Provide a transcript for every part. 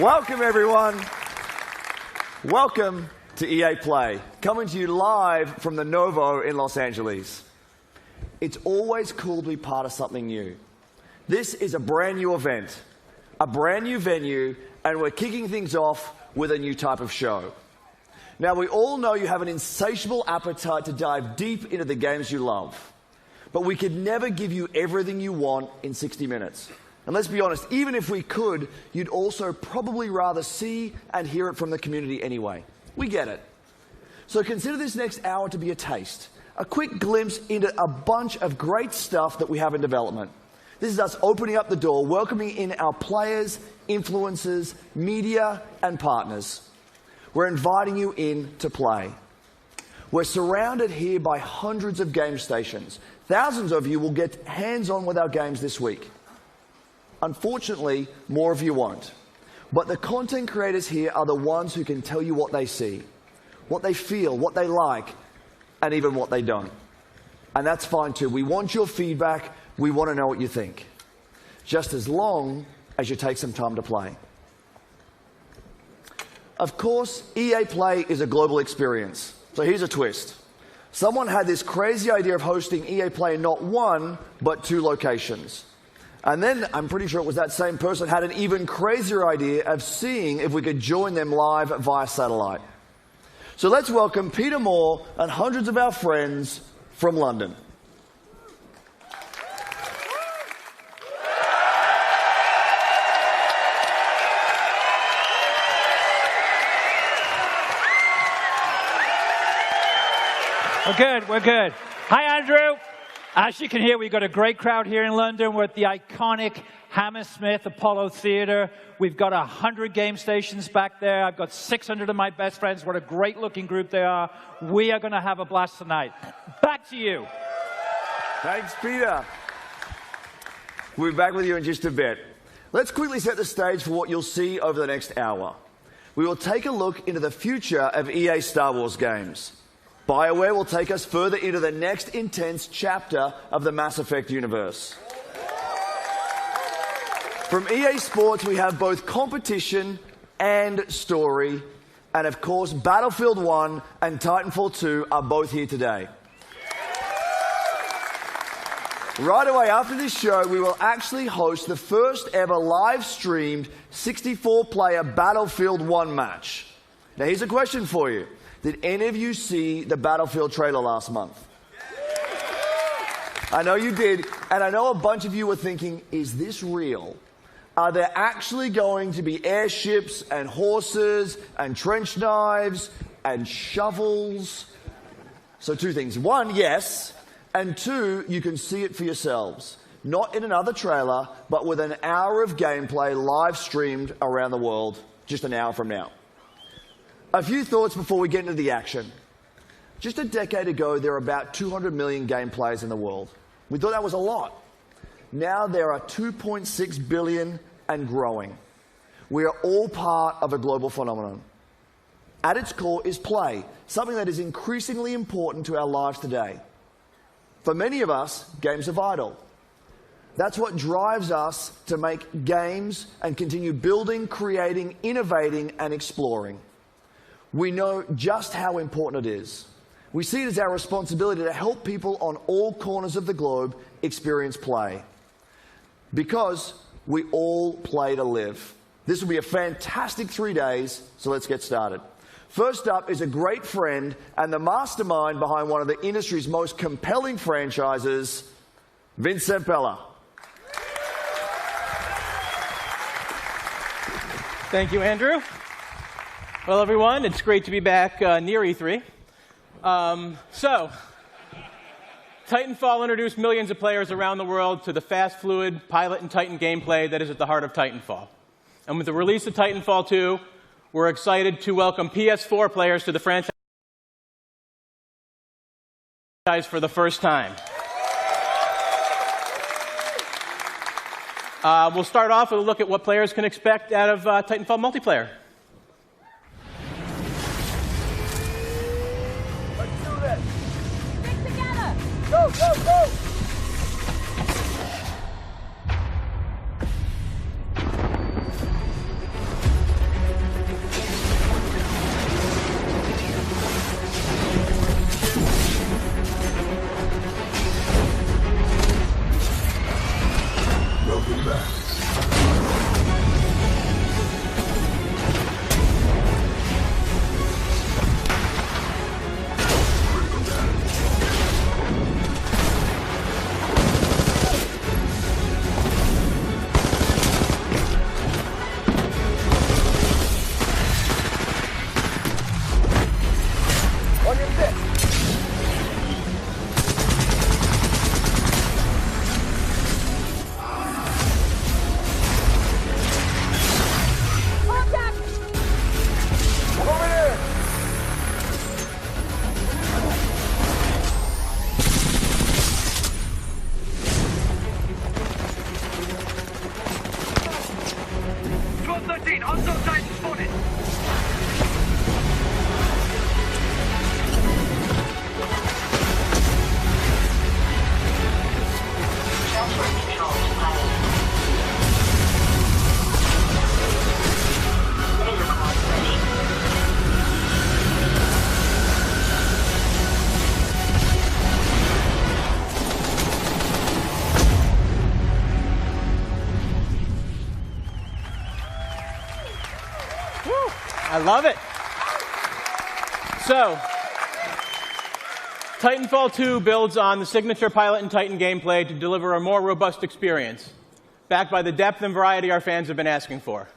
Welcome, everyone. Welcome to EA Play, coming to you live from the Novo in Los Angeles. It's always cool to be part of something new. This is a brand new event, a brand new venue, and we're kicking things off with a new type of show. Now, we all know you have an insatiable appetite to dive deep into the games you love, but we could never give you everything you want in 60 minutes. And let's be honest, even if we could, you'd also probably rather see and hear it from the community anyway. We get it. So consider this next hour to be a taste, a quick glimpse into a bunch of great stuff that we have in development. This is us opening up the door, welcoming in our players, influencers, media, and partners. We're inviting you in to play. We're surrounded here by hundreds of game stations. Thousands of you will get hands-on with our games this week. Unfortunately, more of you won't. But the content creators here are the ones who can tell you what they see, what they feel, what they like, and even what they don't. And that's fine too. We want your feedback. We want to know what you think. Just as long as you take some time to play. Of course, EA Play is a global experience. So here's a twist. Someone had this crazy idea of hosting EA Play in not one, but 2 locations. And then, I'm pretty sure it was that same person had an even crazier idea of seeing if we could join them live via satellite. So let's welcome Peter Moore and hundreds of our friends from London. We're good, we're good. Hi, Andrew. As you can hear, we've got a great crowd here in London. We're at the iconic Hammersmith Apollo Theater. We've got 100 game stations back there. I've got 600 of my best friends. What a great-looking group they are. We are going to have a blast tonight. Back to you. Thanks, Peter. We'll be back with you in just a bit. Let's quickly set the stage for what you'll see over the next hour. We will take a look into the future of EA Star Wars games. BioWare will take us further into the next intense chapter of the Mass Effect universe. From EA Sports, we have both competition and story. And of course, Battlefield 1 and Titanfall 2 are both here today. Right away after this show, we will actually host the first ever live-streamed 64-player Battlefield 1 match. Now, here's a question for you. Did any of you see the Battlefield trailer last month? I know you did, and I know a bunch of you were thinking, is this real? Are there actually going to be airships and horses and trench knives and shovels? So 2 things. 1, yes, and 2, you can see it for yourselves. Not in another trailer, but with an hour of gameplay live streamed around the world just an hour from now. A few thoughts before we get into the action. Just a decade ago, there were about 200 million game players in the world. We thought that was a lot. Now there are 2.6 billion and growing. We are all part of a global phenomenon. At its core is play, something that is increasingly important to our lives today. For many of us, games are vital. That's what drives us to make games and continue building, creating, innovating, and exploring. We know just how important it is. We see it as our responsibility to help people on all corners of the globe experience play. Because we all play to live. This will be a fantastic 3 days, so let's get started. First up is a great friend and the mastermind behind one of the industry's most compelling franchises, Vince Zampella. Thank you, Andrew. Well, everyone, it's great to be back near E3. Titanfall introduced millions of players around the world to the fast, fluid Pilot and Titan gameplay that is at the heart of Titanfall. And with the release of Titanfall 2, we're excited to welcome PS4 players to the franchise for the first time. We'll start off with a look at what players can expect out of Titanfall multiplayer. Go, go, go! love it. So, Titanfall 2 builds on the signature Pilot and Titan gameplay to deliver a more robust experience, backed by the depth and variety our fans have been asking for.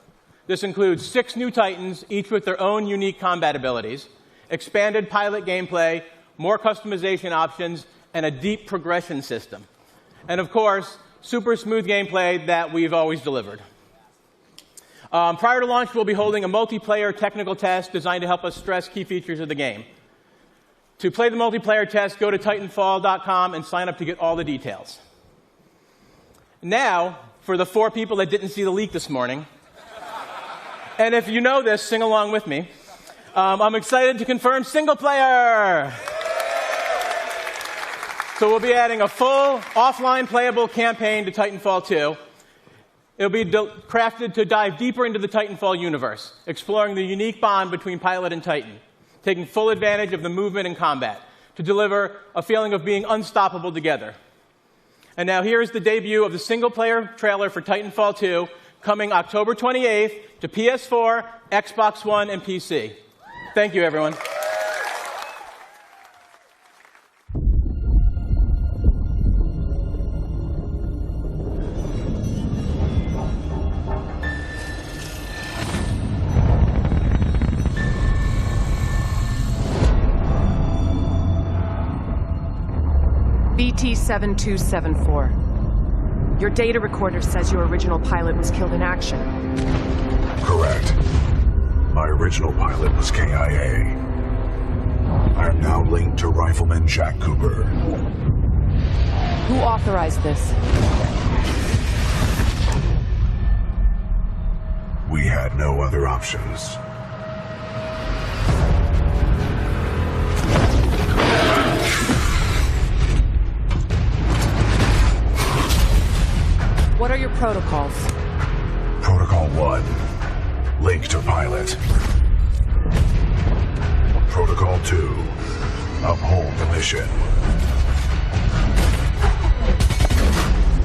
This includes 6 new Titans, each with their own unique combat abilities, expanded Pilot gameplay, more customization options, and a deep progression system. And of course, super smooth gameplay that we've always delivered. Prior to launch, we'll be holding a multiplayer technical test designed to help us stress key features of the game. To play the multiplayer test, go to Titanfall.com and sign up to get all the details. Now, for the 4 people that didn't see the leak this morning, and if you know this, sing along with me, I'm excited to confirm single player. So we'll be adding a full offline playable campaign to Titanfall 2. It'll be crafted to dive deeper into the Titanfall universe, exploring the unique bond between Pilot and Titan, taking full advantage of the movement and combat to deliver a feeling of being unstoppable together. And now here's the debut of the single-player trailer for Titanfall 2, coming October 28th to PS4, Xbox One, and PC. Thank you, everyone. BT-7274. Your data recorder says your original pilot was killed in action. Correct. My original pilot was KIA. I am now linked to Rifleman Jack Cooper. Who authorized this? We had no other options. What are your protocols? Protocol 1. Link to pilot. Protocol 2. Uphold the mission.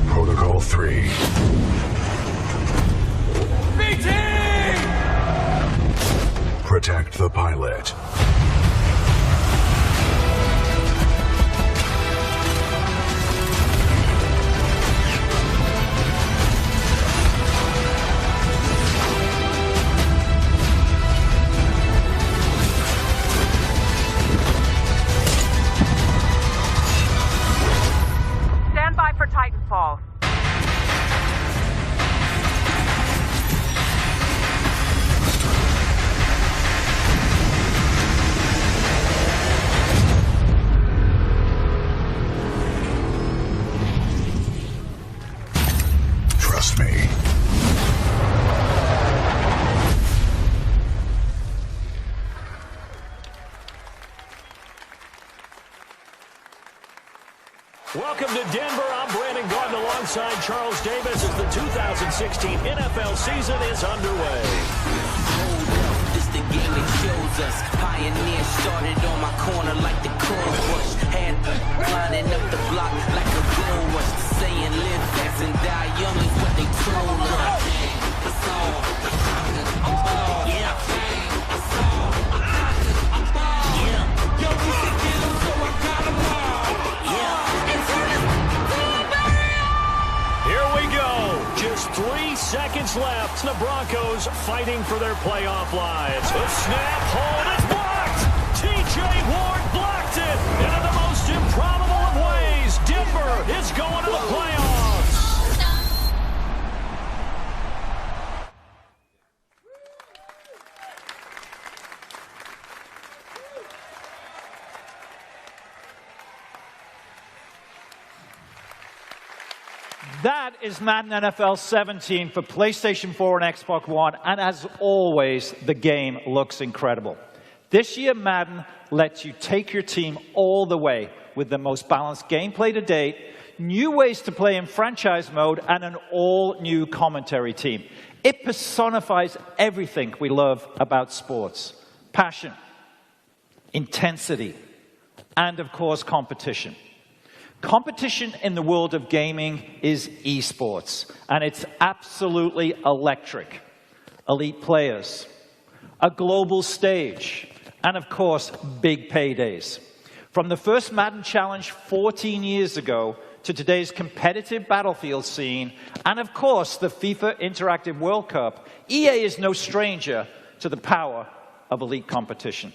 Protocol 3. BT! Protect the pilot. For Titanfall. Trust me. Welcome to Denver. I'm Brandon Gordon alongside Charles Davis as the 2016 NFL season is underway. This the game that shows us. Pioneer started on my corner like the corn rush. Had lining up the block like a gold rush. Saying live fast and die young is what they told us. Yeah. Yo, we should get them, so I got them all. Here we go. Just 3 seconds left. The Broncos fighting for their playoff lives. The snap, hold, it's blocked. T.J. Ward blocked it. And in the most improbable of ways, Denver is going to the playoffs. That is Madden NFL 17 for PlayStation 4 and Xbox One, and as always, the game looks incredible. This year, Madden lets you take your team all the way with the most balanced gameplay to date, new ways to play in franchise mode, and an all-new commentary team. It personifies everything we love about sports: passion, intensity, and, of course, competition. Competition in the world of gaming is esports, and it's absolutely electric. Elite players, a global stage, and of course, big paydays. From the first Madden Challenge 14 years ago to today's competitive battlefield scene, and of course, the FIFA Interactive World Cup, EA is no stranger to the power of elite competition.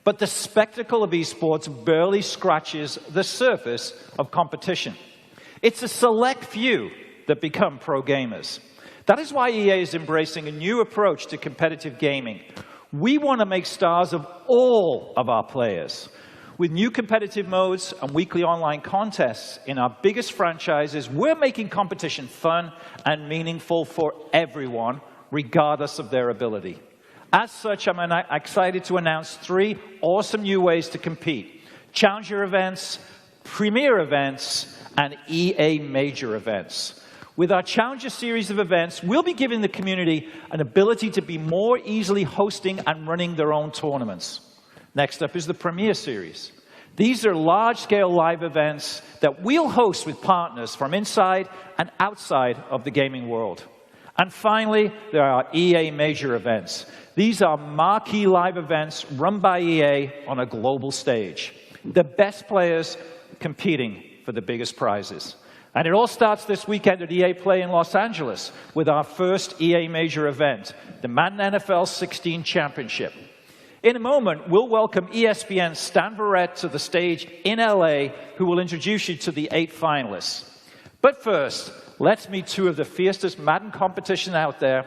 But the spectacle of esports barely scratches the surface of competition. It's a select few that become pro gamers. That is why EA is embracing a new approach to competitive gaming. We want to make stars of all of our players. With new competitive modes and weekly online contests in our biggest franchises, we're making competition fun and meaningful for everyone, regardless of their ability. As such, I'm excited to announce 3 awesome new ways to compete: Challenger events, Premier events, and EA Major events. With our Challenger series of events, we'll be giving the community an ability to be more easily hosting and running their own tournaments. Next up is the Premier Series. These are large-scale live events that we'll host with partners from inside and outside of the gaming world. And finally, there are EA Major events. These are marquee live events run by EA on a global stage. The best players competing for the biggest prizes. And it all starts this weekend at EA Play in Los Angeles with our first EA Major event, the Madden NFL 16 Championship. In a moment, we'll welcome ESPN's Stan Verrett to the stage in LA, who will introduce you to the 8 finalists. But first, let's meet 2 of the fiercest Madden competition out there,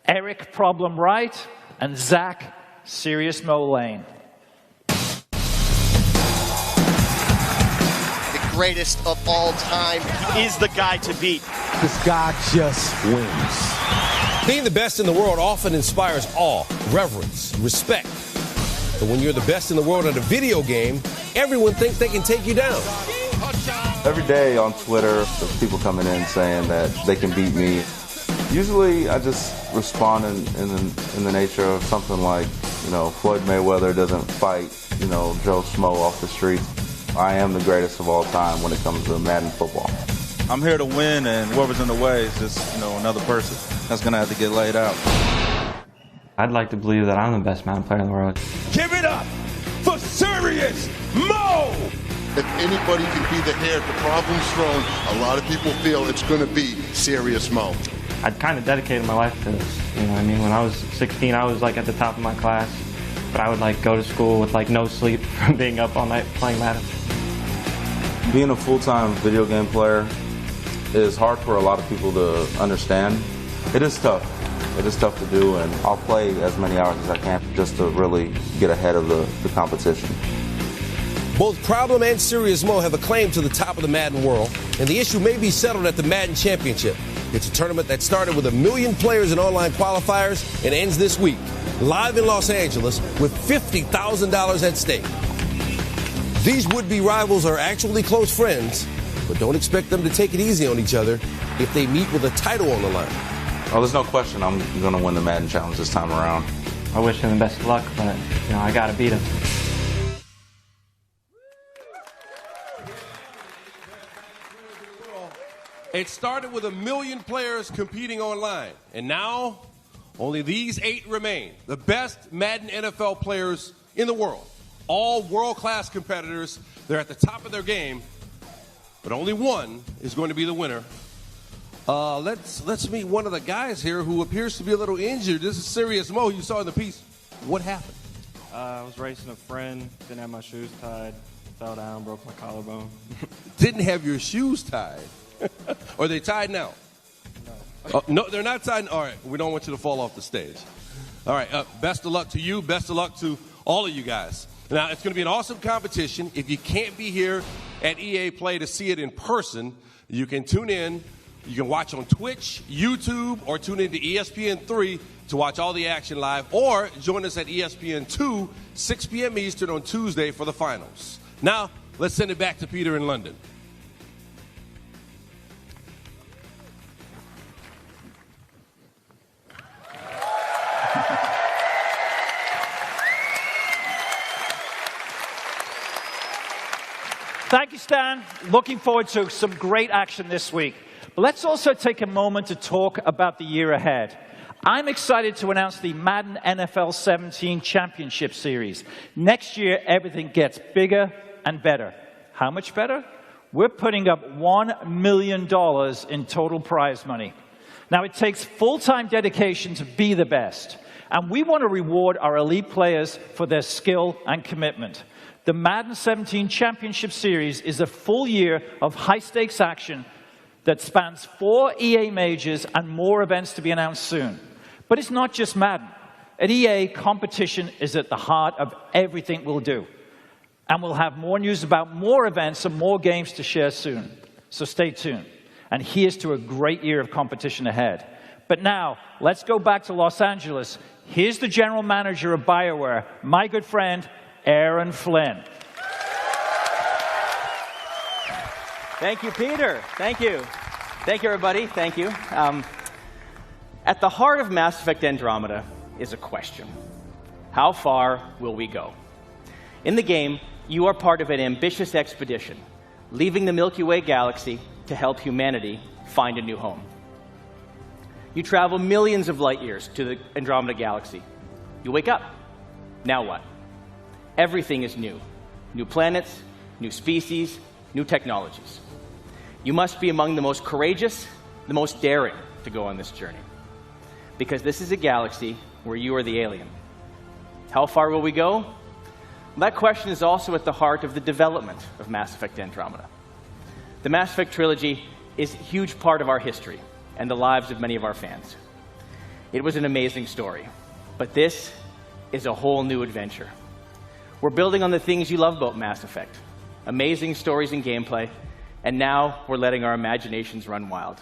Eric Problem Right and Zach Serious Mo Lane. Greatest of all time is the guy to beat. This guy just wins. Being the best in the world often inspires awe, reverence, respect. But when you're the best in the world at a video game, everyone thinks they can take you down. Every day on Twitter, there's people coming in saying that they can beat me. Usually I just respond in the nature of something like, Floyd Mayweather doesn't fight, Joe Schmo off the street. I am the greatest of all time when it comes to Madden football. I'm here to win, and whoever's in the way is just, another person that's going to have to get laid out. I'd like to believe that I'm the best Madden player in the world. Give it up for Serious Mo! If anybody can be the heir to problems thrown, a lot of people feel it's going to be Serious Mo. I'd kind of dedicated my life to this. When I was 16, I was at the top of my class, but I would go to school with no sleep from being up all night playing Madden. Being a full-time video game player is hard for a lot of people to understand. It is tough. It is tough to do, and I'll play as many hours as I can just to really get ahead of the competition. Both Problem and Serious Mo have a claim to the top of the Madden world, and the issue may be settled at the Madden Championship. It's a tournament that started with 1 million players in online qualifiers and ends this week, live in Los Angeles, with $50,000 at stake. These would-be rivals are actually close friends, but don't expect them to take it easy on each other if they meet with a title on the line. Oh, there's no question I'm going to win the Madden Challenge this time around. I wish him the best of luck, but, I got to beat him. It started with 1 million players competing online, and now only these 8 remain, the best Madden NFL players in the world. All world-class competitors. They're at the top of their game, but only one is going to be the winner. Let's meet one of the guys here who appears to be a little injured. This is Serious Mo. You saw in the piece. What happened? I was racing a friend, didn't have my shoes tied, fell down, broke my collarbone. Didn't have your shoes tied? Are they tied now? No. No, they're not tied. All right, we don't want you to fall off the stage. All right, best of luck to you. Best of luck to all of you guys. Now, it's going to be an awesome competition. If you can't be here at EA Play to see it in person, you can tune in. You can watch on Twitch, YouTube, or tune in to ESPN3 to watch all the action live, or join us at ESPN2, 6 p.m. Eastern on Tuesday for the finals. Now, let's send it back to Peter in London. Thank you, Stan. Looking forward to some great action this week. But let's also take a moment to talk about the year ahead. I'm excited to announce the Madden NFL 17 Championship Series. Next year, everything gets bigger and better. How much better? We're putting up $1 million in total prize money. Now, it takes full-time dedication to be the best, and we want to reward our elite players for their skill and commitment. The Madden 17 Championship Series is a full year of high-stakes action that spans 4 EA majors and more events to be announced soon. But it's not just Madden. At EA, competition is at the heart of everything we'll do. And we'll have more news about more events and more games to share soon. So stay tuned. And here's to a great year of competition ahead. But now, let's go back to Los Angeles. Here's the general manager of BioWare, my good friend, Aaron Flynn. Thank you, Peter. Thank you. Thank you, everybody. Thank you. At the heart of Mass Effect Andromeda is a question. How far will we go? In the game, you are part of an ambitious expedition, leaving the Milky Way galaxy to help humanity find a new home. You travel millions of light years to the Andromeda galaxy. You wake up. Now what? Everything is new. New planets, new species, new technologies. You must be among the most courageous, the most daring to go on this journey. Because this is a galaxy where you are the alien. How far will we go? That question is also at the heart of the development of Mass Effect Andromeda. The Mass Effect trilogy is a huge part of our history and the lives of many of our fans. It was an amazing story, but this is a whole new adventure. We're building on the things you love about Mass Effect, amazing stories and gameplay, and now we're letting our imaginations run wild.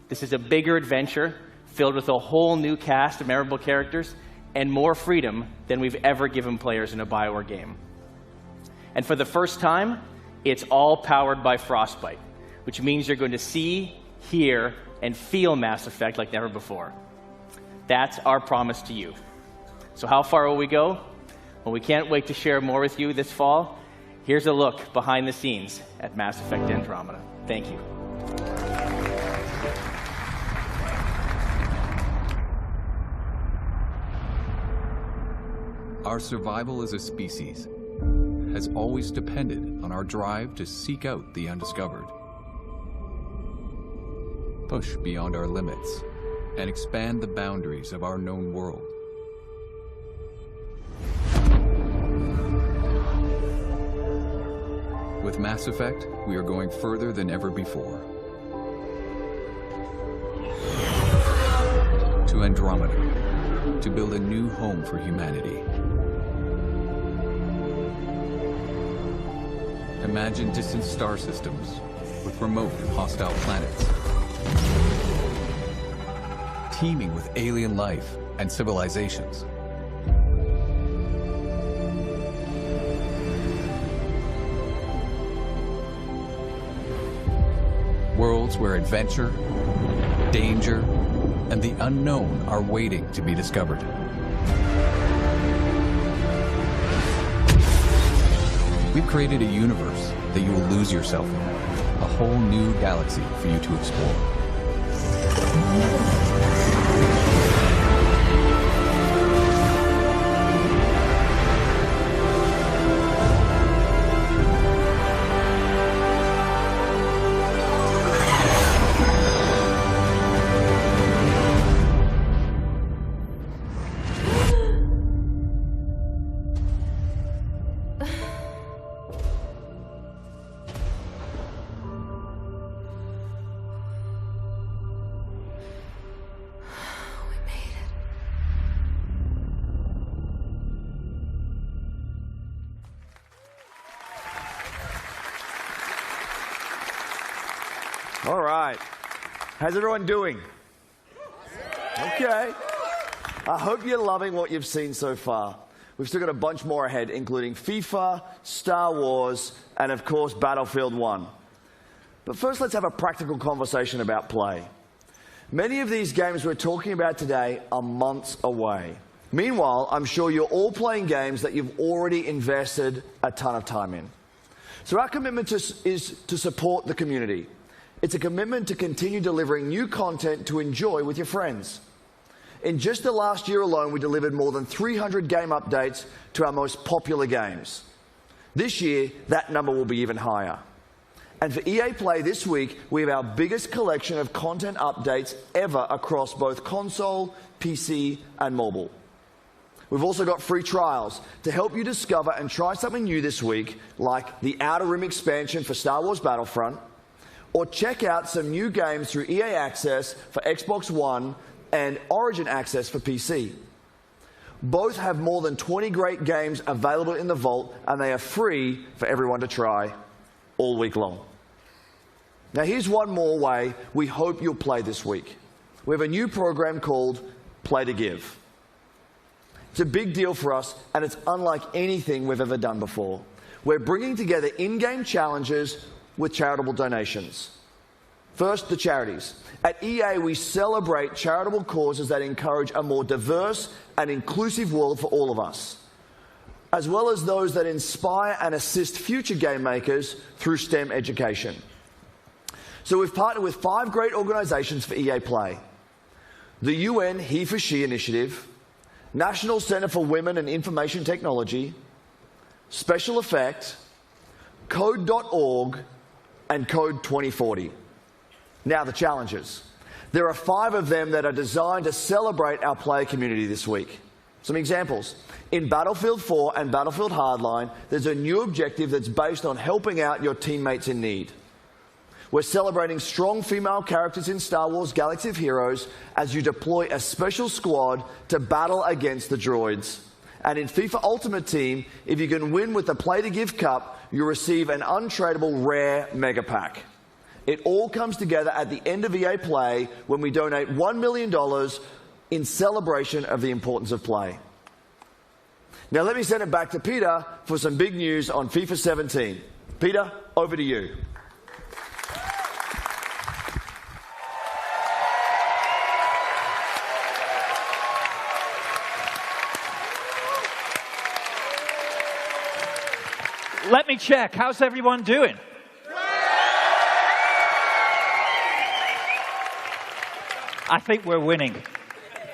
This is a bigger adventure filled with a whole new cast of memorable characters and more freedom than we've ever given players in a BioWare game. And for the first time, it's all powered by Frostbite, which means you're going to see, hear, and feel Mass Effect like never before. That's our promise to you. So how far will we go? Well, we can't wait to share more with you this fall. Here's a look behind the scenes at Mass Effect Andromeda. Thank you. Our survival as a species has always depended on our drive to seek out the undiscovered, push beyond our limits, and expand the boundaries of our known world. With Mass Effect, we are going further than ever before. To Andromeda, to build a new home for humanity. Imagine distant star systems with remote and hostile planets, teeming with alien life and civilizations. Worlds where adventure, danger, and the unknown are waiting to be discovered. We've created a universe that you will lose yourself in, a whole new galaxy for you to explore. All right. How's everyone doing? Okay. I hope you're loving what you've seen so far. We've still got a bunch more ahead, including FIFA, Star Wars, and of course, Battlefield 1. But first, let's have a practical conversation about play. Many of these games we're talking about today are months away. Meanwhile, I'm sure you're all playing games that you've already invested a ton of time in. So our commitment is to support the community. It's a commitment to continue delivering new content to enjoy with your friends. In just the last year alone, we delivered more than 300 game updates to our most popular games. This year, that number will be even higher. And for EA Play this week, we have our biggest collection of content updates ever across both console, PC, and mobile. We've also got free trials to help you discover and try something new this week, like the Outer Rim expansion for Star Wars Battlefront, or check out some new games through EA Access for Xbox One and Origin Access for PC. Both have more than 20 great games available in the vault, and they are free for everyone to try all week long. Now here's one more way we hope you'll play this week. We have a new program called Play to Give. It's a big deal for us, and it's unlike anything we've ever done before. We're bringing together in-game challenges with charitable donations. First, the charities. At EA, we celebrate charitable causes that encourage a more diverse and inclusive world for all of us, as well as those that inspire and assist future game makers through STEM education. So we've partnered with 5 great organizations for EA Play. The UN He for She Initiative, National Center for Women and Information Technology, Special Effect, Code.org, and Code 2040. Now the challenges. There are 5 of them that are designed to celebrate our player community this week. Some examples. In Battlefield 4 and Battlefield Hardline, there's a new objective that's based on helping out your teammates in need. We're celebrating strong female characters in Star Wars Galaxy of Heroes as you deploy a special squad to battle against the droids. And in FIFA Ultimate Team, if you can win with the Play to Give Cup, you'll receive an untradeable rare mega pack. It all comes together at the end of EA Play when we donate $1 million in celebration of the importance of play. Now let me send it back to Peter for some big news on FIFA 17. Peter, over to you. Let me check. How's everyone doing? I think we're winning.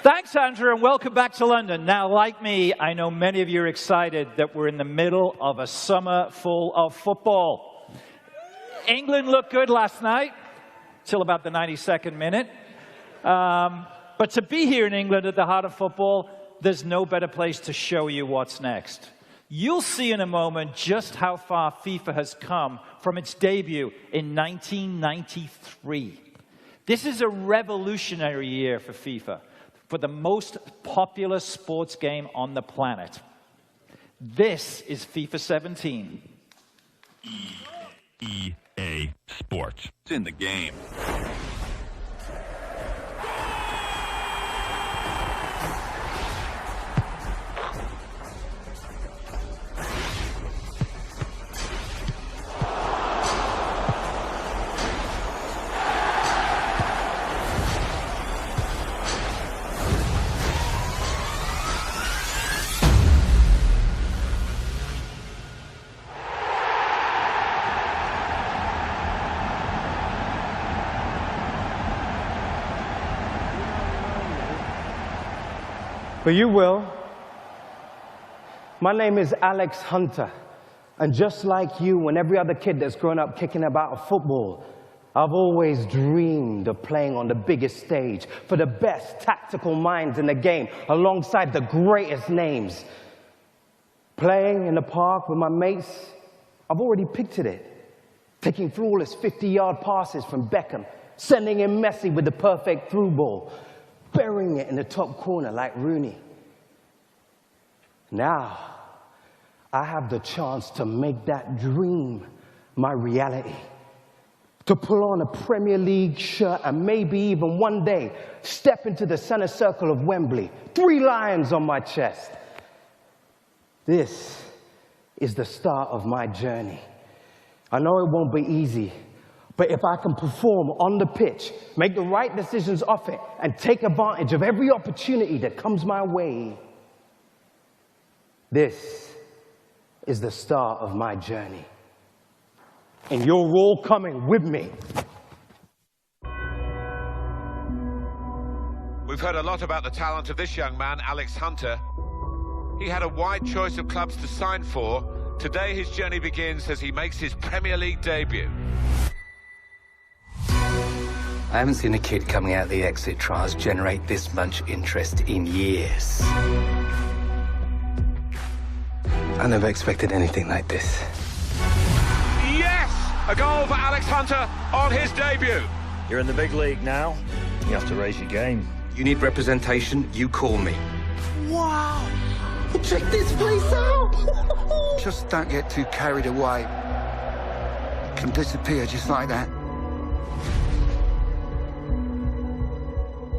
Thanks, Andrew, and welcome back to London. Now, like me, I know many of you are excited that we're in the middle of a summer full of football. England looked good last night, till about the 92nd minute. But to be here in England at the heart of football, there's no better place to show you what's next. You'll see in a moment just how far FIFA has come from its debut in 1993. This is a revolutionary year for FIFA, for the most popular sports game on the planet. This is FIFA 17. EA Sports. It's in the game. But you will. My name is Alex Hunter, and just like you and every other kid that's grown up kicking about a football, I've always dreamed of playing on the biggest stage for the best tactical minds in the game, alongside the greatest names. Playing in the park with my mates, I've already pictured it. Taking flawless 50-yard passes from Beckham, sending in Messi with the perfect through ball, burying it in the top corner like Rooney. Now, I have the chance to make that dream my reality. To pull on a Premier League shirt and maybe even one day step into the center circle of Wembley, 3 lions on my chest. This is the start of my journey. I know it won't be easy, but if I can perform on the pitch, make the right decisions off it, and take advantage of every opportunity that comes my way, this is the start of my journey. And you're all coming with me. With heard a lot about the talent of this young man, Alex Hunter. He had a wide choice of clubs to sign for. Today his journey begins as he makes his Premier League debut. I haven't seen a kid coming out of the exit trials generate this much interest in years. I never expected anything like this. Yes! A goal for Alex Hunter on his debut. You're in the big league now. You have to raise your game. You need representation, you call me. Wow! Check this place out! Just don't get too carried away. It can disappear just like that.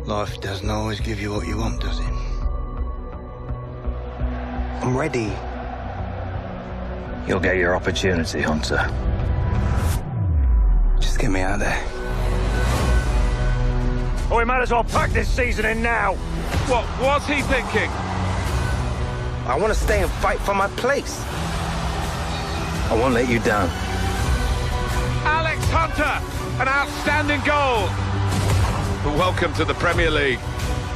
Life doesn't always give you what you want, does it? I'm ready. You'll get your opportunity, Hunter. Just get me out of there. Oh, we might as well pack this season in now. What was he thinking? I want to stay and fight for my place. I won't let you down. Alex Hunter, an outstanding goal. Welcome to the Premier League.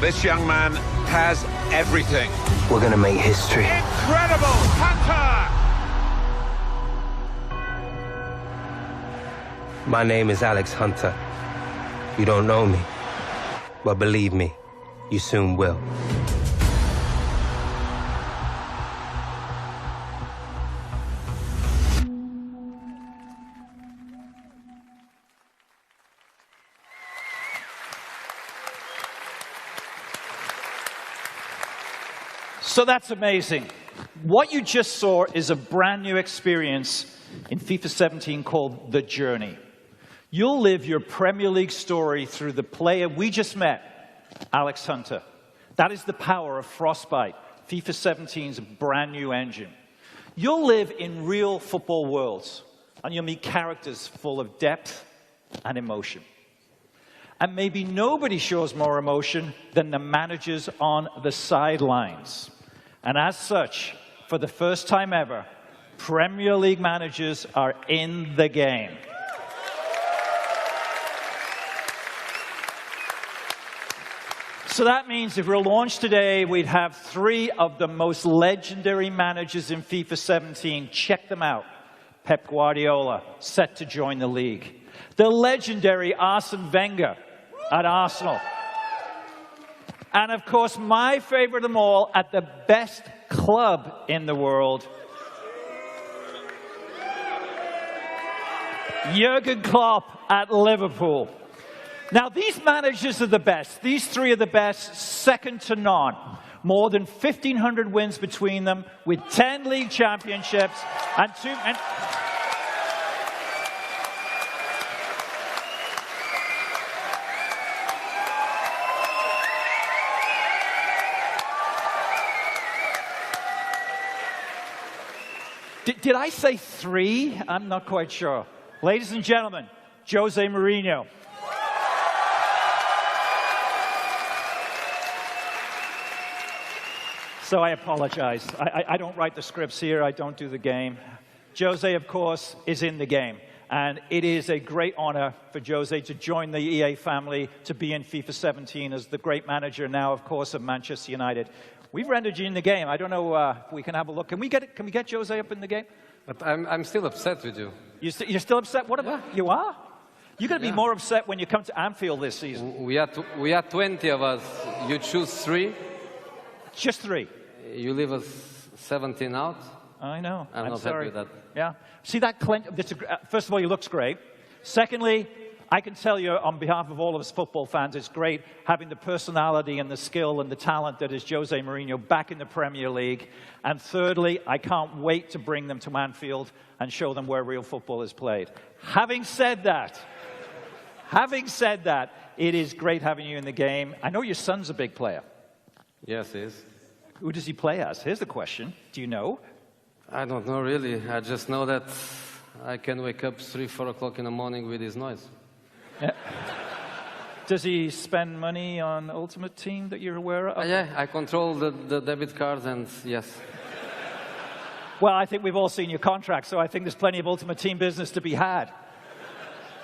This young man has everything. We're going to make history. Incredible! Hunter! My name is Alex Hunter. You don't know me, but believe me, you soon will. So that's amazing. What you just saw is a brand new experience in FIFA 17 called The Journey. You'll live your Premier League story through the player we just met, Alex Hunter. That is the power of Frostbite, FIFA 17's brand new engine. You'll live in real football worlds, and you'll meet characters full of depth and emotion. And maybe nobody shows more emotion than the managers on the sidelines. And as such, for the first time ever, Premier League managers are in the game. So that means if we're launched today, we'd have 3 of the most legendary managers in FIFA 17. Check them out. Pep Guardiola, set to join the league. The legendary Arsene Wenger at Arsenal. And of course, my favorite of them all, at the best club in the world, Jurgen Klopp at Liverpool. Now, these managers are the best. These 3 are the best, second to none. More than 1,500 wins between them, with 10 league championships and 2... Did I say 3? I'm not quite sure. Ladies and gentlemen, Jose Mourinho. So I apologize. I don't write the scripts here. I don't do the game. Jose, of course, is in the game. And it is a great honor for Jose to join the EA family, to be in FIFA 17 as the great manager now, of course, of Manchester United. We've rendered you in the game. I don't know if we can have a look. Can we get Jose up in the game? But I'm still upset with you. You're still upset? What about you are? You're going to be more upset when you come to Anfield this season. We are 20 of us. You choose 3. Just 3. You leave us 17 out. I know. I'm not sorry. happy with that. Yeah. See that clinch? First of all, he looks great. Secondly, I can tell you on behalf of all of us football fans, it's great having the personality and the skill and the talent that is Jose Mourinho back in the Premier League. And thirdly, I can't wait to bring them to Anfield and show them where real football is played. Having said that, it is great having you in the game. I know your son's a big player. Yes, he is. Who does he play as? Here's the question. Do you know? I don't know, really. I just know that I can wake up 3, 4 o'clock in the morning with his noise. Yeah. Does he spend money on Ultimate Team that you're aware of? Yeah, I control the debit cards, and yes. Well, I think we've all seen your contract, so I think there's plenty of Ultimate Team business to be had.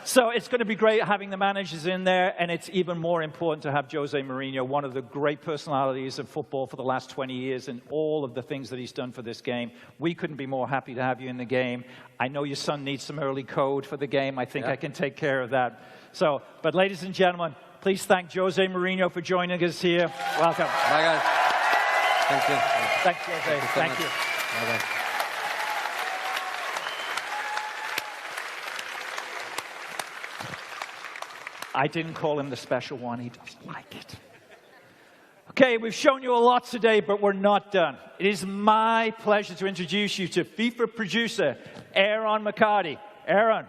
So it's going to be great having the managers in there, and it's even more important to have Jose Mourinho, one of the great personalities of football for the last 20 years, and all of the things that he's done for this game. We couldn't be more happy to have you in the game. I know your son needs some early code for the game. I think I can take care of that. So, but ladies and gentlemen, please thank Jose Mourinho for joining us here. Welcome. Bye, guys. Thank you. Thanks, Jose. Thank you. Bye-bye. I didn't call him the special one. He doesn't like it. Okay, we've shown you a lot today, but we're not done. It is my pleasure to introduce you to FIFA producer Aaron McCarty. Aaron.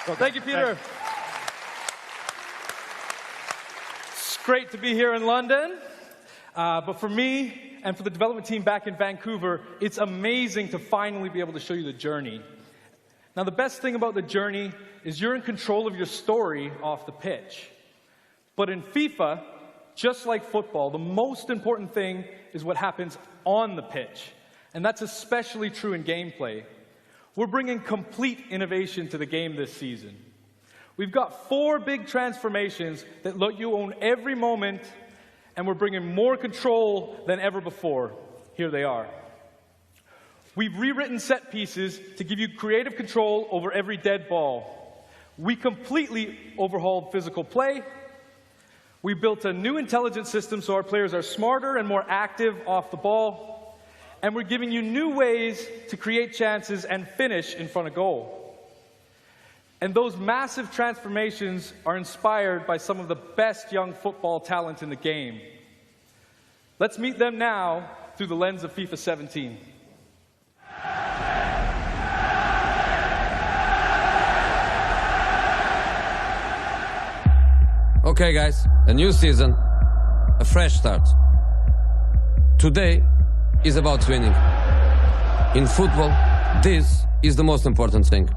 Well, thank you, Peter. It's great to be here in London. But for me and for the development team back in Vancouver, it's amazing to finally be able to show you the journey. Now, the best thing about the journey is you're in control of your story off the pitch. But in FIFA, just like football, the most important thing is what happens on the pitch. And that's especially true in gameplay. We're bringing complete innovation to the game this season. We've got 4 big transformations that let you own every moment, and we're bringing more control than ever before. Here they are. We've rewritten set pieces to give you creative control over every dead ball. We completely overhauled physical play. We built a new intelligence system so our players are smarter and more active off the ball. And we're giving you new ways to create chances and finish in front of goal. And those massive transformations are inspired by some of the best young football talent in the game. Let's meet them now through the lens of FIFA 17. Okay, guys, a new season, a fresh start. Today is about winning. In football, this is the most important thing.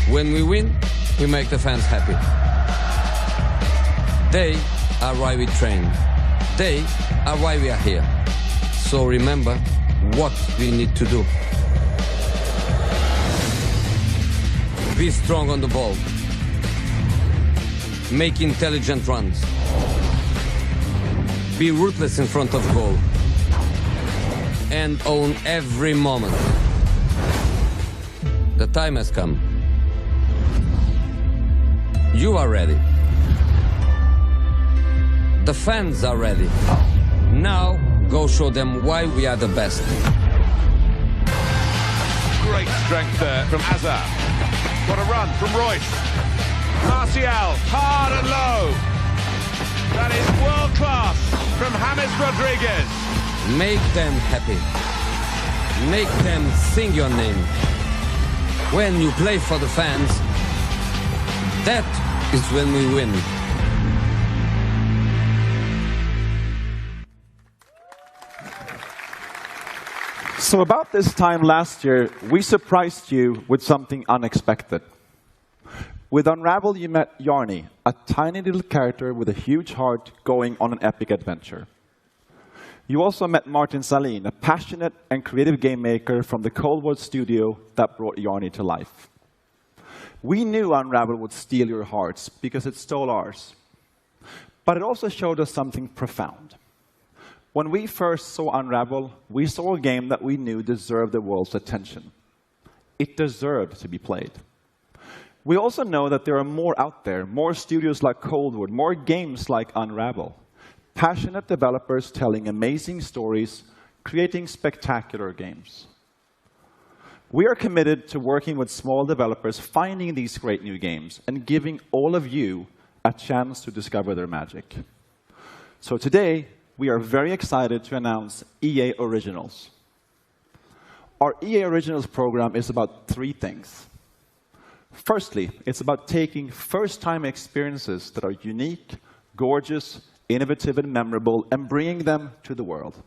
When we win, we make the fans happy. They are why we train. They are why we are here. So remember what we need to do. Be strong on the ball. Make intelligent runs. Be ruthless in front of goal. And own every moment. The time has come. You are ready. The fans are ready. Now, go show them why we are the best. Great strength there from Hazard. What a run from Royce. Martial, hard and low. That is world class from James Rodriguez. Make them happy. Make them sing your name. When you play for the fans, that is when we win. So about this time last year, we surprised you with something unexpected. With Unravel, you met Yarny, a tiny little character with a huge heart going on an epic adventure. You also met Martin Salin, a passionate and creative game maker from the Cold War studio that brought Yarny to life. We knew Unravel would steal your hearts because it stole ours. But it also showed us something profound. When we first saw Unravel, we saw a game that we knew deserved the world's attention. It deserved to be played. We also know that there are more out there, more studios like Cold War, more games like Unravel. Passionate developers telling amazing stories, creating spectacular games. We are committed to working with small developers, finding these great new games, and giving all of you a chance to discover their magic. So today, we are very excited to announce EA Originals. Our EA Originals program is about 3 things. Firstly, it's about taking first-time experiences that are unique, gorgeous, innovative, and memorable, and bringing them to the world.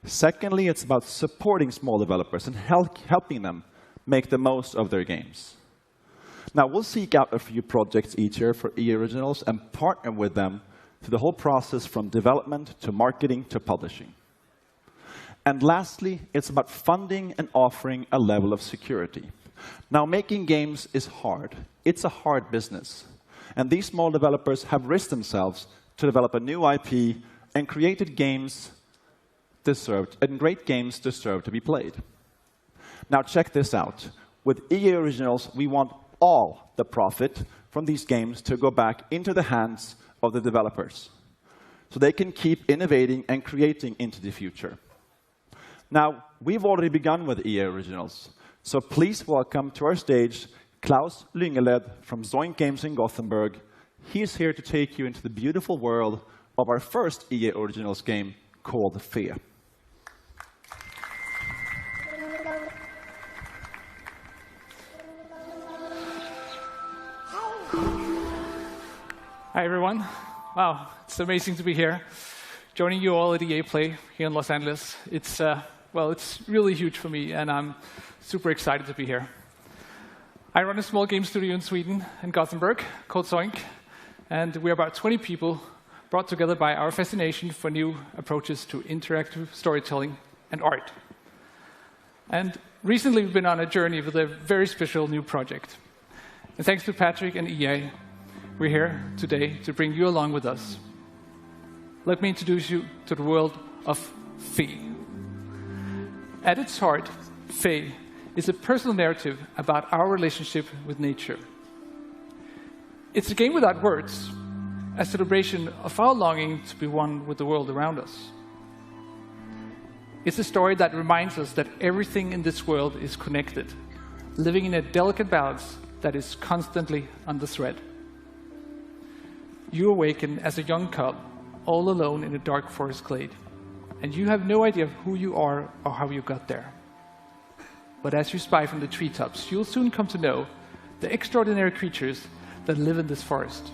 Secondly, it's about supporting small developers and helping them make the most of their games. Now, we'll seek out a few projects each year for EA Originals and partner with them through the whole process from development to marketing to publishing. And lastly, it's about funding and offering a level of security. Now, making games is hard. It's a hard business. And these small developers have risked themselves to develop a new IP and created games and great games deserve to be played. Now, check this out. With EA Originals, we want all the profit from these games to go back into the hands of the developers, so they can keep innovating and creating into the future. Now, we've already begun with EA Originals, so please welcome to our stage Klaus Lyngeled from Zoink Games in Gothenburg. He's here to take you into the beautiful world of our first EA Originals game called Fe. Hi, everyone. Wow, it's amazing to be here, joining you all at EA Play here in Los Angeles. It's really huge for me, and I'm super excited to be here. I run a small game studio in Sweden, in Gothenburg, called Zoink, and we're about 20 people brought together by our fascination for new approaches to interactive storytelling and art. And recently, we've been on a journey with a very special new project. And thanks to Patrick and EA, we're here today to bring you along with us. Let me introduce you to the world of Fe. At its heart, Fe is a personal narrative about our relationship with nature. It's a game without words, a celebration of our longing to be one with the world around us. It's a story that reminds us that everything in this world is connected, living in a delicate balance that is constantly on the thread. You awaken as a young cub, all alone in a dark forest glade, and you have no idea who you are or how you got there. But as you spy from the treetops, you'll soon come to know the extraordinary creatures that live in this forest.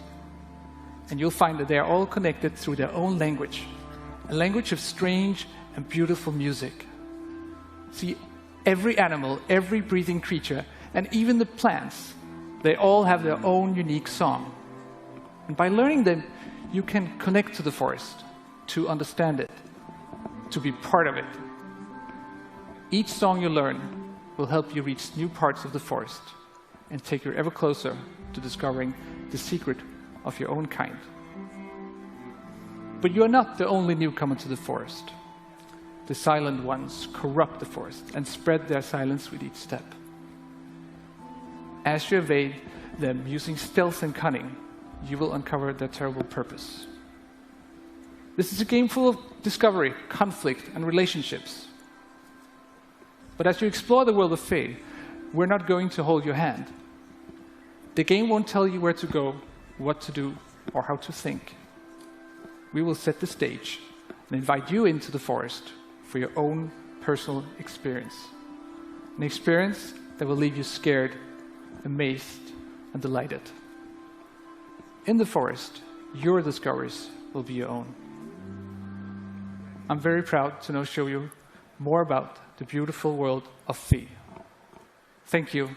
And you'll find that they are all connected through their own language, a language of strange and beautiful music. See, every animal, every breathing creature, and even the plants, they all have their own unique song. And by learning them, you can connect to the forest, to understand it, to be part of it. Each song you learn will help you reach new parts of the forest and take you ever closer to discovering the secret of your own kind. But you are not the only newcomer to the forest. The silent ones corrupt the forest and spread their silence with each step. As you evade them using stealth and cunning, you will uncover their terrible purpose. This is a game full of discovery, conflict, and relationships. But as you explore the world of Fe, we're not going to hold your hand. The game won't tell you where to go, what to do, or how to think. We will set the stage and invite you into the forest for your own personal experience. An experience that will leave you scared, amazed, and delighted. In the forest, your discoveries will be your own. I'm very proud to now show you more about the beautiful world of Fe. Thank you.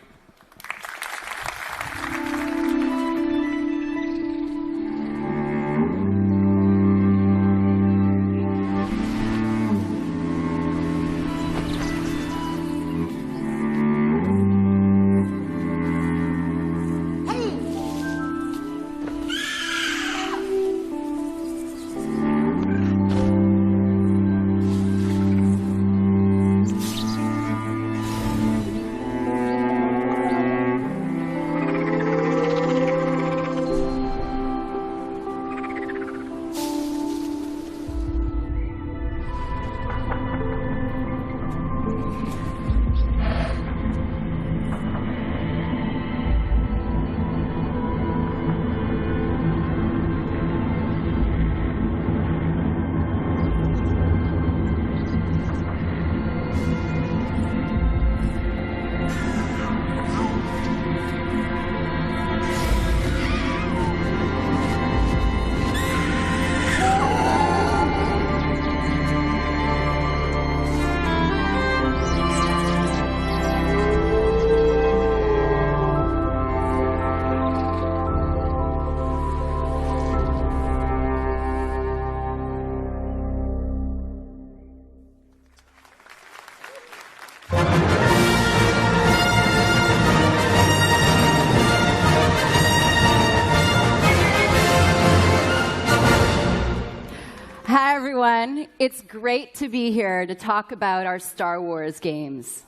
It's great to be here to talk about our Star Wars games.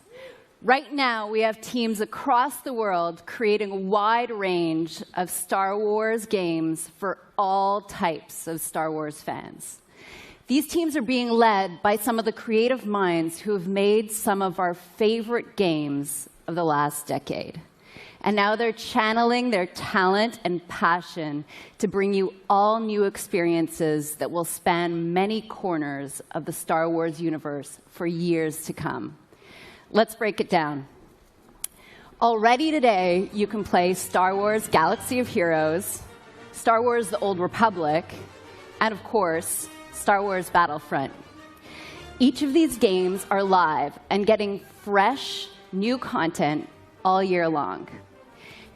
Right now, we have teams across the world creating a wide range of Star Wars games for all types of Star Wars fans. These teams are being led by some of the creative minds who have made some of our favorite games of the last decade. And now they're channeling their talent and passion to bring you all new experiences that will span many corners of the Star Wars universe for years to come. Let's break it down. Already today, you can play Star Wars Galaxy of Heroes, Star Wars The Old Republic, and of course, Star Wars Battlefront. Each of these games are live and getting fresh, new content all year long.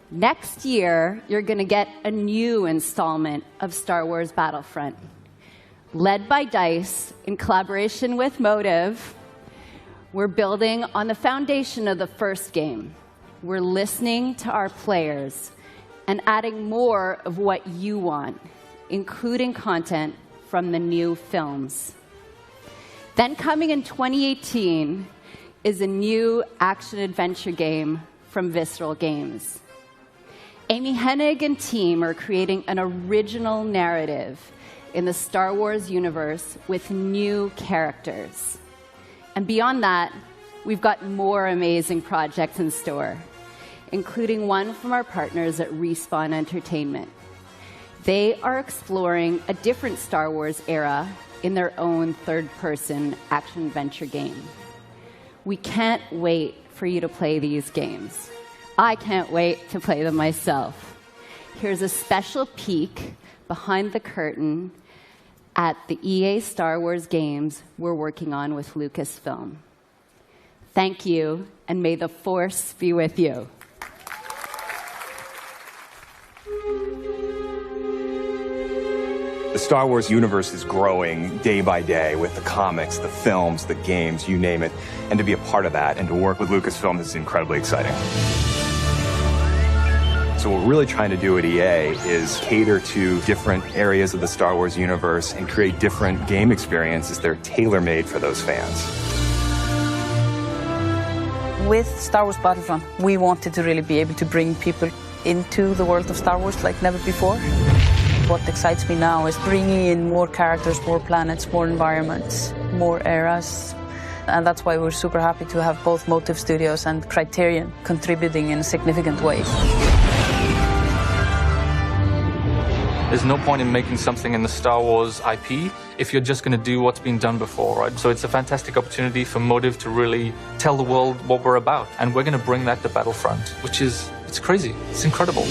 Next year, you're going to get a new installment of Star Wars Battlefront. Led by DICE, in collaboration with Motive, we're building on the foundation of the first game. We're listening to our players and adding more of what you want, including content from the new films. Then coming in 2018 is a new action-adventure game from Visceral Games. Amy Hennig and team are creating an original narrative in the Star Wars universe with new characters. And beyond that, we've got more amazing projects in store, including one from our partners at Respawn Entertainment. They are exploring a different Star Wars era in their own third-person action-adventure game. We can't wait for you to play these games. I can't wait to play them myself. Here's a special peek behind the curtain at the EA Star Wars games we're working on with Lucasfilm. Thank you, and may the Force be with you. The Star Wars universe is growing day by day with the comics, the films, the games, you name it. And to be a part of that and to work with Lucasfilm is incredibly exciting. So what we're really trying to do at EA is cater to different areas of the Star Wars universe and create different game experiences that are tailor-made for those fans. With Star Wars Battlefront, we wanted to really be able to bring people into the world of Star Wars like never before. What excites me now is bringing in more characters, more planets, more environments, more eras. And that's why we're super happy to have both Motive Studios and Criterion contributing in significant ways. There's no point in making something in the Star Wars IP if you're just going to do what's been done before, right? So it's a fantastic opportunity for Motive to really tell the world what we're about. And we're going to bring that to Battlefront, which is, it's crazy. It's incredible.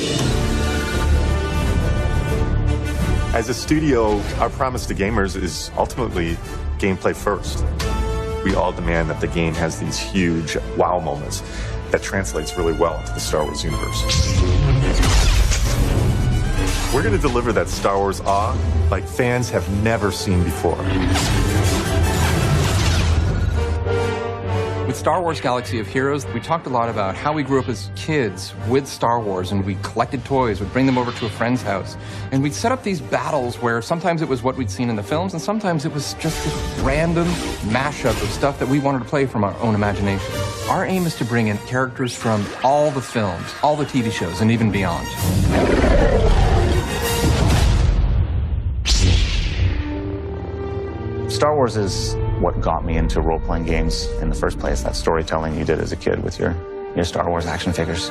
As a studio, our promise to gamers is ultimately gameplay first. We all demand that the game has these huge wow moments that translates really well into the Star Wars universe. We're going to deliver that Star Wars awe like fans have never seen before. With Star Wars Galaxy of Heroes, we talked a lot about how we grew up as kids with Star Wars, and we collected toys, we'd bring them over to a friend's house, and we'd set up these battles where sometimes it was what we'd seen in the films, and sometimes it was just this random mashup of stuff that we wanted to play from our own imagination. Our aim is to bring in characters from all the films, all the TV shows, and even beyond. Star Wars is what got me into role-playing games in the first place, that storytelling you did as a kid with your Star Wars action figures.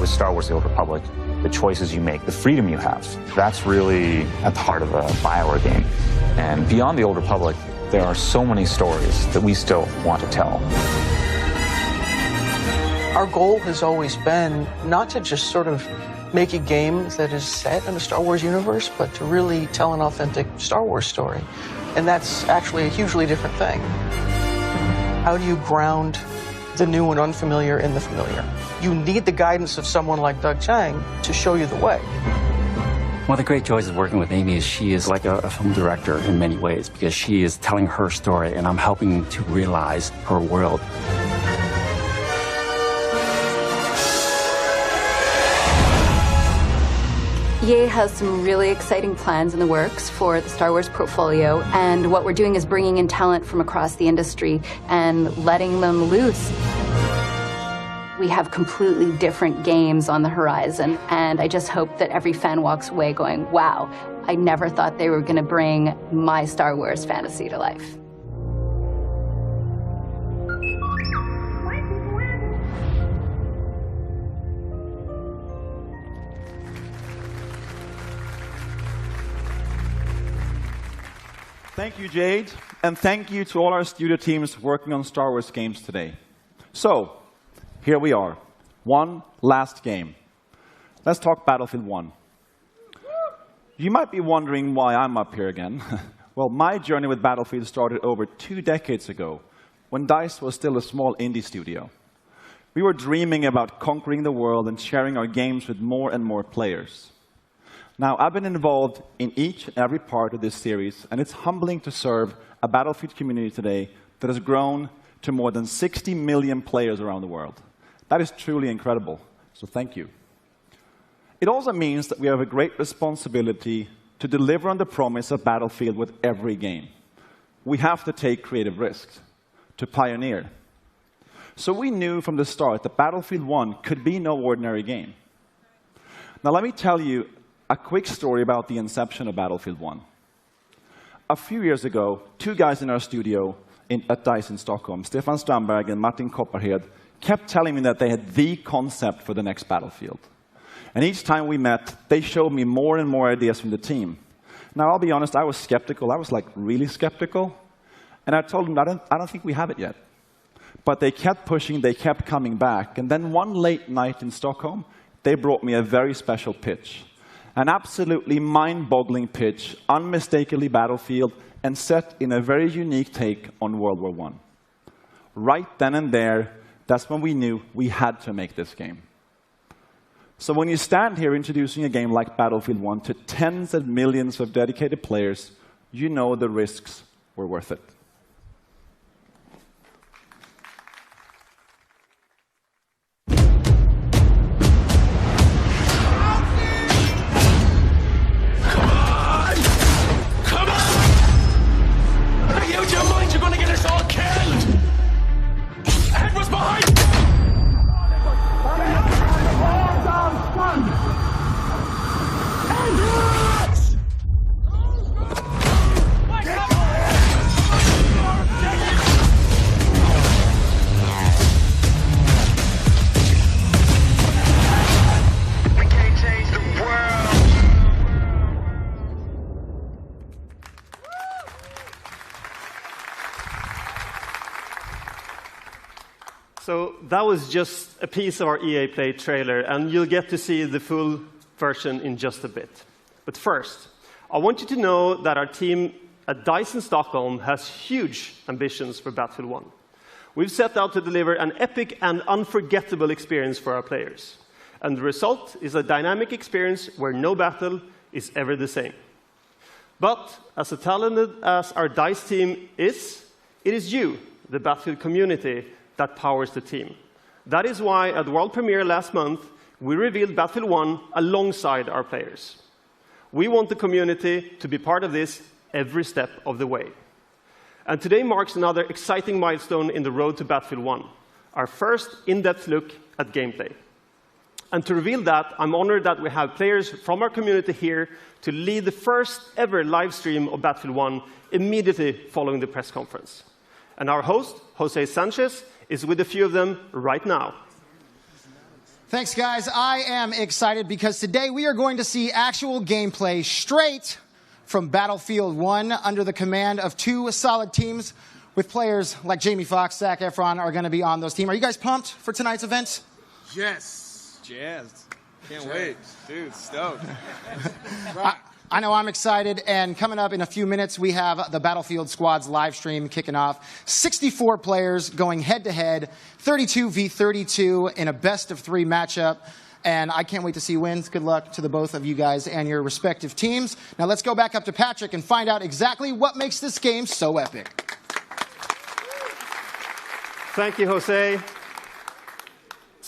With Star Wars The Old Republic, the choices you make, the freedom you have, that's really at the heart of a BioWare game. And beyond The Old Republic, there are so many stories that we still want to tell. Our goal has always been not to just sort of make a game that is set in the Star Wars universe, but to really tell an authentic Star Wars story. And that's actually a hugely different thing. How do you ground the new and unfamiliar in the familiar? You need the guidance of someone like Doug Chiang to show you the way. One of the great joys of working with Amy is she is like a film director in many ways, because she is telling her story and I'm helping to realize her world. EA has some really exciting plans in the works for the Star Wars portfolio, and what we're doing is bringing in talent from across the industry and letting them loose. We have completely different games on the horizon, and I just hope that every fan walks away going, wow, I never thought they were going to bring my Star Wars fantasy to life. Thank you, Jade, and thank you to all our studio teams working on Star Wars games today. So, here we are. One last game. Let's talk Battlefield 1. You might be wondering why I'm up here again. Well, my journey with Battlefield started over 2 decades ago, when DICE was still a small indie studio. We were dreaming about conquering the world and sharing our games with more and more players. Now, I've been involved in each and every part of this series, and it's humbling to serve a Battlefield community today that has grown to more than 60 million players around the world. That is truly incredible, so thank you. It also means that we have a great responsibility to deliver on the promise of Battlefield with every game. We have to take creative risks, to pioneer. So we knew from the start that Battlefield 1 could be no ordinary game. Now let me tell you a quick story about the inception of Battlefield 1. A few years ago, 2 guys in our studio at DICE in Stockholm, Stefan Strandberg and Martin Kopparhed, kept telling me that they had the concept for the next Battlefield. And each time we met, they showed me more and more ideas from the team. Now, I'll be honest, I was skeptical. I was like really skeptical. And I told them, I don't think we have it yet. But they kept pushing, they kept coming back. And then one late night in Stockholm, they brought me a very special pitch. An absolutely mind-boggling pitch, unmistakably Battlefield, and set in a very unique take on World War I. Right then and there, that's when we knew we had to make this game. So when you stand here introducing a game like Battlefield 1 to tens of millions of dedicated players, you know the risks were worth it. So that was just a piece of our EA Play trailer, and you'll get to see the full version in just a bit. But first, I want you to know that our team at DICE in Stockholm has huge ambitions for Battlefield 1. We've set out to deliver an epic and unforgettable experience for our players. And the result is a dynamic experience where no battle is ever the same. But as talented as our DICE team is, it is you, the Battlefield community, that powers the team. That is why at the world premiere last month, we revealed Battlefield 1 alongside our players. We want the community to be part of this every step of the way. And today marks another exciting milestone in the road to Battlefield 1, our first in-depth look at gameplay. And to reveal that, I'm honored that we have players from our community here to lead the first ever live stream of Battlefield 1 immediately following the press conference. And our host, Jose Sanchez, is with a few of them right now. Thanks, guys. I am excited because today we are going to see actual gameplay straight from Battlefield 1 under the command of 2 solid teams with players like Jamie Foxx, Zac Efron are going to be on those teams. Are you guys pumped for tonight's event? Yes. Jazzed. Can't wait. Dude, stoked. I know I'm excited, and coming up in a few minutes, we have the Battlefield Squads live stream kicking off. 64 players going head-to-head, 32 v 32 in a best-of-3 matchup, and I can't wait to see wins. Good luck to the both of you guys and your respective teams. Now let's go back up to Patrick and find out exactly what makes this game so epic. Thank you, Jose.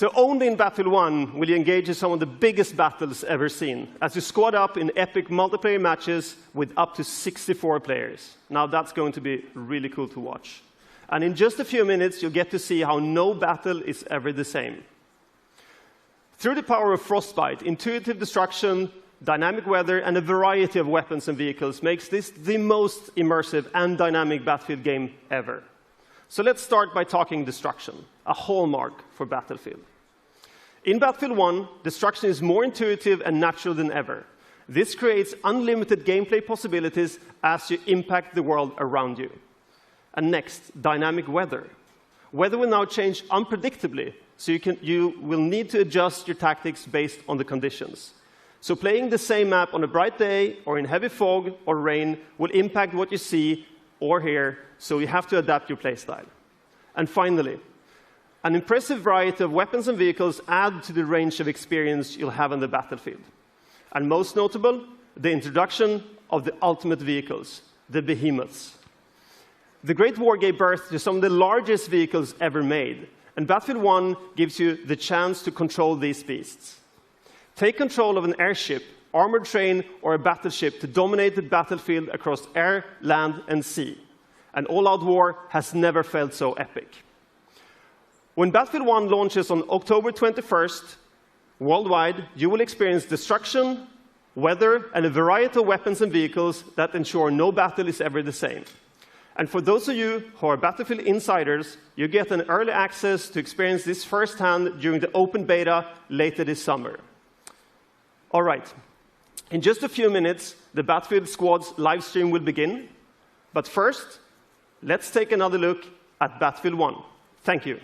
So only in Battlefield 1 will you engage in some of the biggest battles ever seen, as you squad up in epic multiplayer matches with up to 64 players. Now that's going to be really cool to watch. And in just a few minutes, you'll get to see how no battle is ever the same. Through the power of Frostbite, intuitive destruction, dynamic weather, and a variety of weapons and vehicles makes this the most immersive and dynamic Battlefield game ever. So let's start by talking destruction, a hallmark for Battlefield. In Battlefield 1, destruction is more intuitive and natural than ever. This creates unlimited gameplay possibilities as you impact the world around you. And next, dynamic weather. Weather will now change unpredictably, so you will need to adjust your tactics based on the conditions. So playing the same map on a bright day or in heavy fog or rain will impact what you see or hear, so you have to adapt your playstyle. And finally, an impressive variety of weapons and vehicles add to the range of experience you'll have on the battlefield. And most notable, the introduction of the ultimate vehicles, the behemoths. The Great War gave birth to some of the largest vehicles ever made, and Battlefield 1 gives you the chance to control these beasts. Take control of an airship, armored train, or a battleship to dominate the battlefield across air, land, and sea. An all-out war has never felt so epic. When Battlefield 1 launches on October 21st, worldwide, you will experience destruction, weather, and a variety of weapons and vehicles that ensure no battle is ever the same. And for those of you who are Battlefield insiders, you get an early access to experience this firsthand during the open beta later this summer. All right. In just a few minutes, the Battlefield Squad's live stream will begin. But first, let's take another look at Battlefield 1. Thank you.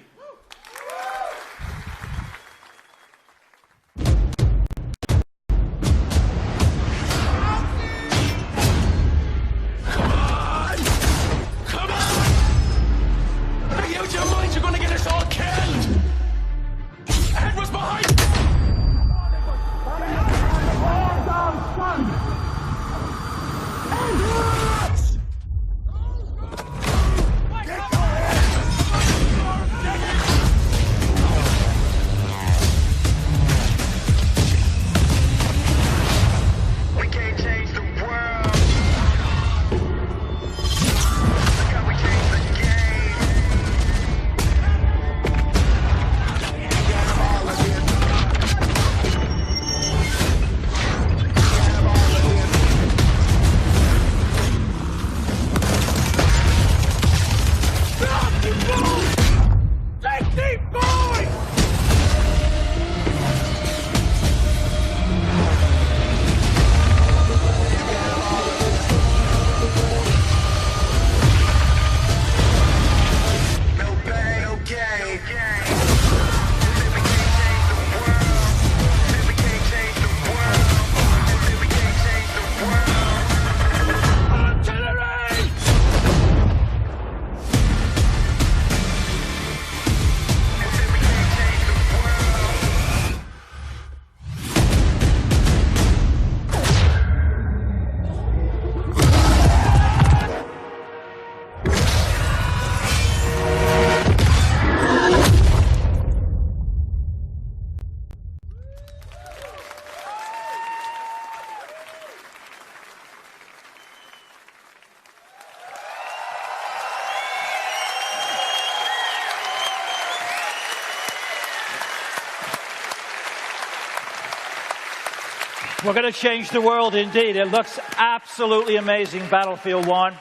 We're going to change the world indeed. It looks absolutely amazing, Battlefield 1.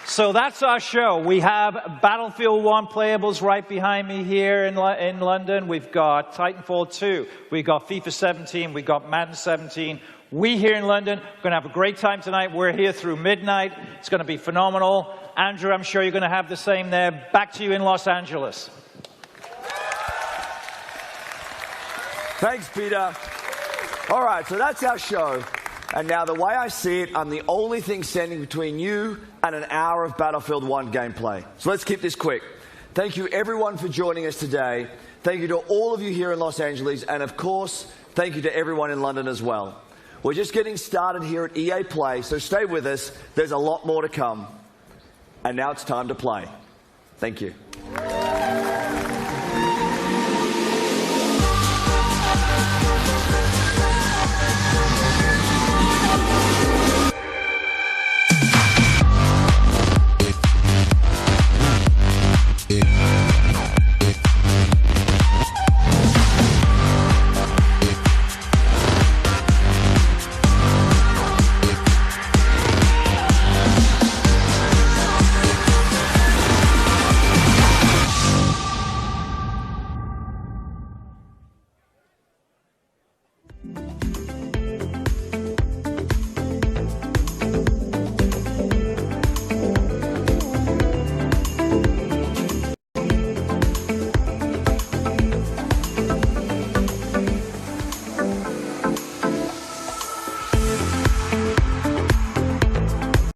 So that's our show. We have Battlefield 1 playables right behind me here in London. We've got Titanfall 2. We've got FIFA 17. We've got Madden 17. We here in London are going to have a great time tonight. We're here through midnight. It's going to be phenomenal. Andrew, I'm sure you're going to have the same there. Back to you in Los Angeles. Thanks, Peter. All right, so that's our show. And now, the way I see it, I'm the only thing standing between you and an hour of Battlefield 1 gameplay. So let's keep this quick. Thank you, everyone, for joining us today. Thank you to all of you here in Los Angeles. And, of course, thank you to everyone in London as well. We're just getting started here at EA Play, so stay with us. There's a lot more to come. And now it's time to play. Thank you.